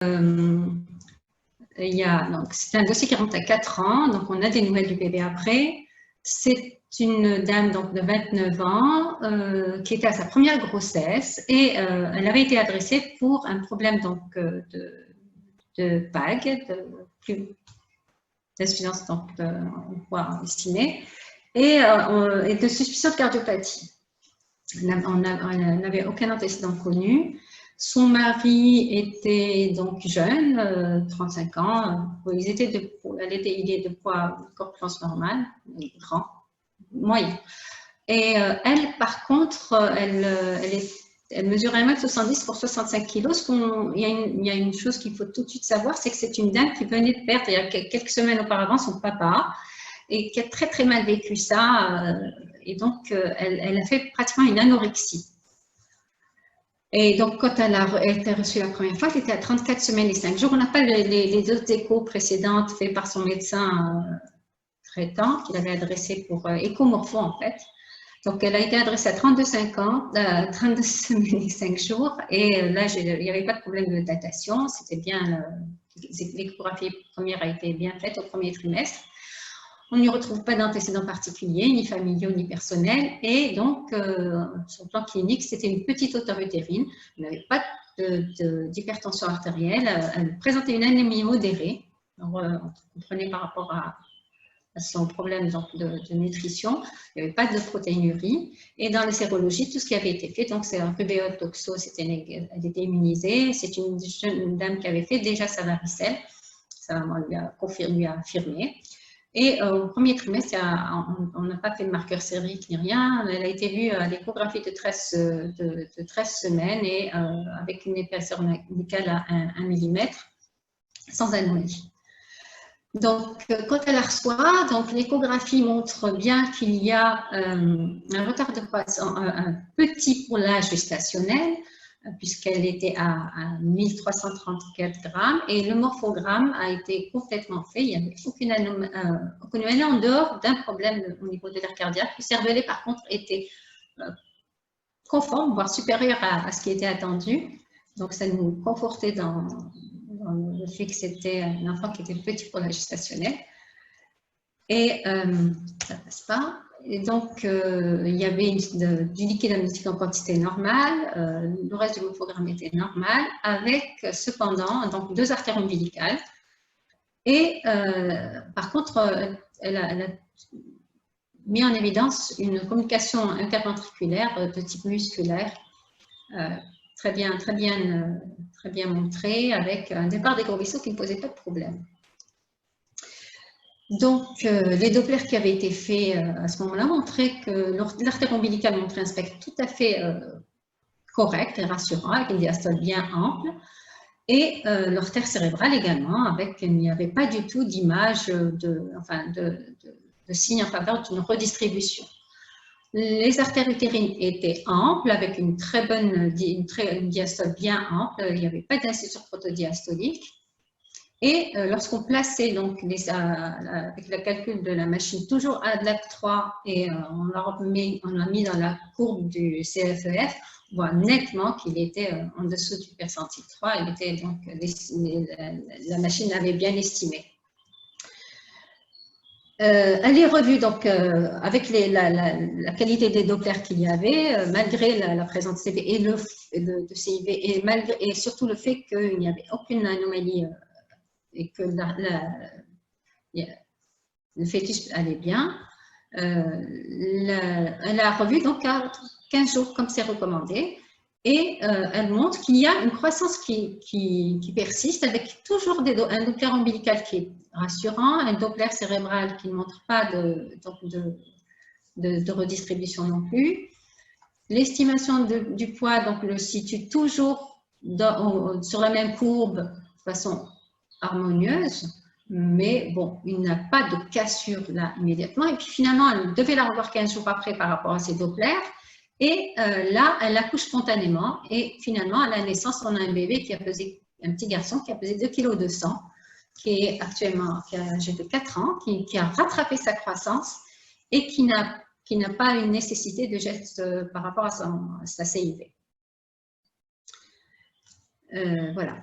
c'est un dossier qui remonte à 4 ans, donc on a des nouvelles du bébé après. C'est une dame donc, de 29 ans qui était à sa première grossesse et elle avait été adressée pour un problème donc, de PAG, d'insuffisance en poids estimé, et de suspicion de cardiopathie. On n'avait aucun antécédent connu. Son mari était donc jeune, 35 ans. Il est de poids corpulence normal, grand, moyen. Et elle, par contre, elle mesure 1,70 m pour 65 kg. Il y a une chose qu'il faut tout de suite savoir, c'est que c'est une dame qui venait de perdre, il y a quelques semaines auparavant, son papa, et qui a très très mal vécu ça. Et donc, elle a fait pratiquement une anorexie. Et donc, quand elle a été reçue la première fois, elle était à 34 semaines et 5 jours. On n'a pas les autres échos précédentes faites par son médecin traitant, qu'il avait adressé pour échomorpho en fait. Donc, elle a été adressée à 32 semaines et 5 jours. Et là, il n'y avait pas de problème de datation. C'était bien, l'échographie première a été bien faite au premier trimestre. On n'y retrouve pas d'antécédents particuliers, ni familiaux, ni personnels. Et donc, sur le plan clinique, c'était une petite hauteur utérine. Elle n'avait pas d'hypertension artérielle. Elle présentait une anémie modérée. Alors, on comprenait par rapport à son problème donc, de nutrition. Il n'y avait pas de protéinurie. Et dans les sérologies, tout ce qui avait été fait, donc c'est un rubéole toxo, elle était immunisée. C'est une jeune dame qui avait fait déjà sa varicelle. Ça, on lui a affirmé. Et au premier trimestre, on n'a pas fait de marqueur sérique ni rien. Elle a été vue à l'échographie de 13 semaines et avec une épaisseur médicale à 1 mm, sans anomalie. Donc, quand elle la reçoit, l'échographie montre bien qu'il y a un retard de croissance, un petit pour l'âge gestationnel, puisqu'elle était à 1334 grammes, et le morphogramme a été complètement fait. Il n'y avait aucune anomalie en dehors d'un problème au niveau de l'air cardiaque. Le cervelet, par contre, était conforme, voire supérieur à ce qui était attendu. Donc, ça nous confortait dans le fait que c'était un enfant qui était petit pour la gestationnelle. Et ça ne passe pas. Et donc, il y avait du liquide amniotique en quantité normale, le reste du morphogramme était normal, avec cependant donc, 2 artères ombilicales. Et par contre, elle a mis en évidence une communication interventriculaire de type musculaire, très bien montrée, avec un départ des gros vaisseaux qui ne posait pas de problème. Donc, les Dopplers qui avaient été faits à ce moment-là montraient que l'artère ombilicale montrait un spectre tout à fait correct et rassurant, avec une diastole bien ample, et l'artère cérébrale également, il n'y avait pas du tout d'image de signe en faveur d'une redistribution. Les artères utérines étaient amples, avec une diastole bien ample, il n'y avait pas d'incisure protodiastolique. Et lorsqu'on plaçait donc avec le calcul de la machine toujours à DLAC3 et on l'a mis dans la courbe du CFEF, on voit nettement qu'il était en dessous du percentile 3. Il était donc, la machine l'avait bien estimé. Elle est revue donc avec la qualité des Dopplers qu'il y avait, malgré la présence de CV et de CIV et surtout le fait qu'il n'y avait aucune anomalie et que le fœtus allait bien. Elle a revu donc à 15 jours comme c'est recommandé et elle montre qu'il y a une croissance qui persiste avec toujours un Doppler ombilical qui est rassurant, un Doppler cérébral qui ne montre pas de redistribution non plus. L'estimation du poids donc, le situe toujours sur la même courbe de façon harmonieuse, mais bon, il n'y a pas de cassure là immédiatement. Et puis finalement, elle devait la revoir 15 jours après par rapport à ses Dopplers. Et là, elle accouche spontanément. Et finalement, à la naissance, on a un bébé un petit garçon qui a pesé 2,2 kg, qui est actuellement âgé de 4 ans, qui a rattrapé sa croissance et qui n'a pas une nécessité de geste par rapport à sa CIV. Voilà.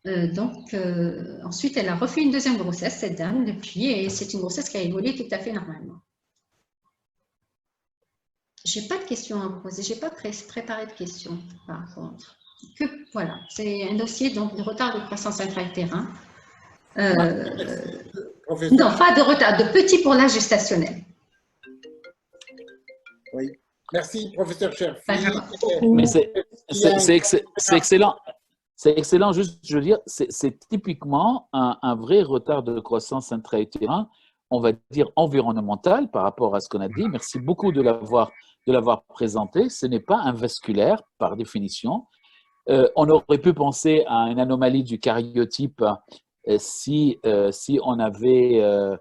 Ensuite, elle a refait une deuxième grossesse, cette dame, depuis, et c'est une grossesse qui a évolué tout à fait normalement. Je n'ai pas de questions à vous poser, je n'ai pas préparé de questions, par contre. Voilà, c'est un dossier donc, de retard de croissance intra-utérin. Non, pas de retard, de petit pour l'âge gestationnel. Oui. Merci, professeur Cher. Mais c'est excellent. C'est excellent, juste, je veux dire, c'est typiquement un vrai retard de croissance intra-utérin, on va dire environnemental par rapport à ce qu'on a dit. Merci beaucoup de l'avoir présenté. Ce n'est pas un vasculaire, par définition. On aurait pu penser à une anomalie du karyotype si on avait